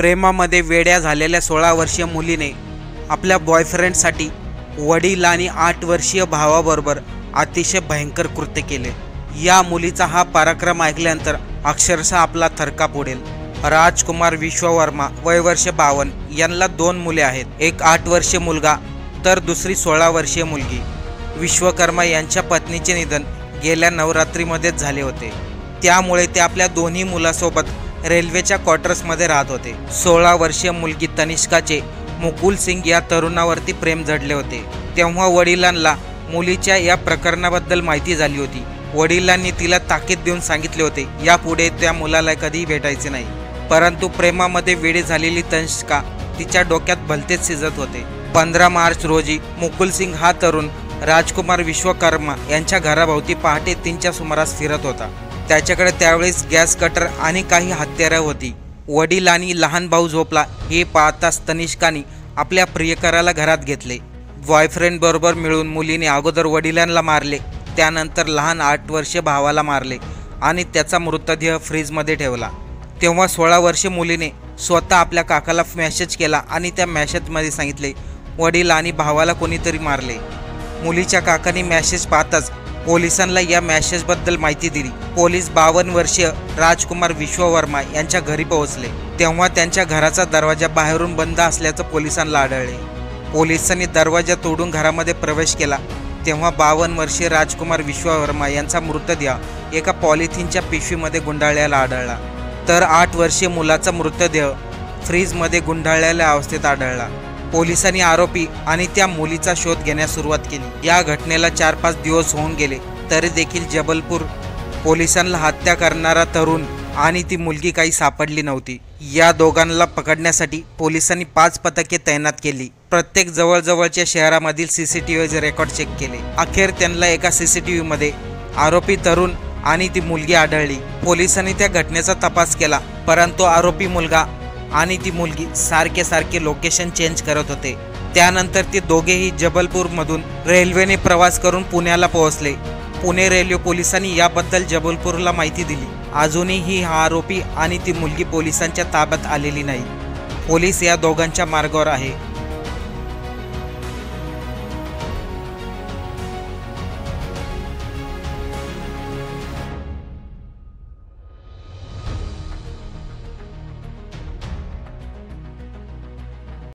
प्रेमामध्ये वेड्या झालेल्या 16 वर्षीय मुलीने आपल्या बॉयफ्रेंडसाठी वडील आणि 8 वर्षीय भावाबरोबर अतिशय भयंकर कृत्य केले। या मुलीचा हा पराक्रम ऐकल्यानंतर अक्षरशः आपला थरकाप उडेल। राजकुमार विश्ववर्मा वय वर्ष 52 यांना 2 मुले आहेत, एक 8 वर्षीय मुलगा तर दुसरी 16 वर्षीय मुलगी। विश्वकर्मा यांच्या पत्नीचे निधन गेल्या नवरात्रीमध्येच झाले होते, त्यामुळे ते आपल्या दोन्ही मुलासोबत रेल्वेच्या क्वार्टर्समध्ये राहत होते। 16 वर्षीय मुलगी तनिष्काचे मुकुल सिंग या तरुणावरती प्रेम जडले होते। तेव्हा वडिलांना मुलीच्या या प्रकरणाबद्दल माहिती झाली होती। वडिलांनी तिला ताकीद देऊन सांगितले होते यापुढे त्या मुलाला कधीही भेटायचे नाही, परंतु प्रेमामध्ये वेडी झालेली तनिष्का तिच्या डोक्यात भलतेच शिजत होते। 15 मार्च रोजी मुकुल सिंग हा तरुण राजकुमार विश्वकर्मा यांच्या घराभोवती पहाटे 3च्या सुमारास फिरत होता। त्याच्याकडे त्यावेळेस गॅस कटर आणि काही हत्यारे होती। वडील आणि लहान भाऊ झोपला हे पाहताच तनिष्काने आपल्या प्रियकराला घरात घेतले। बॉयफ्रेंड बरोबर मिळून मुलीने अगोदर वडिलांना मारले, त्यानंतर लहान 8 वर्षीय भावाला मारले आणि त्याचा मृतदेह फ्रीजमध्ये ठेवला। तेव्हा 16 वर्षीय मुलीने स्वतः आपल्या काकाला मेसेज केला आणि त्या मेसेजमध्ये सांगितले वडील आणि भावाला कोणीतरी मारले। मुलीच्या काकाने मेसेज पाहताच पोलिसांना या मेसेजबद्दल माहिती दिली। पोलीस 52 वर्षीय राजकुमार विश्ववर्मा यांच्या घरी पोहोचले, तेव्हा त्यांच्या घराचा दरवाजा बाहेरून बंद असल्याचं पोलिसांना आढळले। पोलिसांनी दरवाजा तोडून घरामध्ये प्रवेश केला, तेव्हा 52 वर्षीय राजकुमार विश्ववर्मा यांचा मृतदेह एका पॉलिथिनच्या पिशवीमध्ये गुंडाळलेला आढळला, तर 8 वर्षीय मुलाचा मृतदेह फ्रीजमध्ये गुंडाळलेल्या अवस्थेत आढळला। पोलिसांनी आरोपी आणि त्या मुलीचा शोध घेण्यास सुरुवात केली। या घटनेला 4-5 दिवस होऊन गेले तरी देखील जबलपूर पोलिसांना हत्या करणारा तरुण आणि ती मुलगी काही सापडली नव्हती। या दोघांना पकडण्यासाठी पोलिसांनी 5 पथके तैनात केली। प्रत्येक जवळजवळच्या शहरामधील CCTV रेकॉर्ड चेक केले। अखेर त्यांना एका CCTV मध्ये आरोपी तरुण आणि ती मुलगी आढळली। पोलिसांनी त्या घटनेचा तपास केला, परंतु आरोपी मुलगा आणि ती मुलगी सारखे लोकेशन चेंज करत होते। त्यानंतर ते दोघेही जबलपूरमधून रेल्वेने प्रवास करून पुण्याला पोहोचले। पुणे रेल्वे पोलिसांनी याबद्दल जबलपूरला माहिती दिली। अजूनही हा आरोपी आणि ती मुलगी पोलिसांच्या ताब्यात आलेली नाही। पोलीस या दोघांच्या मार्गावर आहे।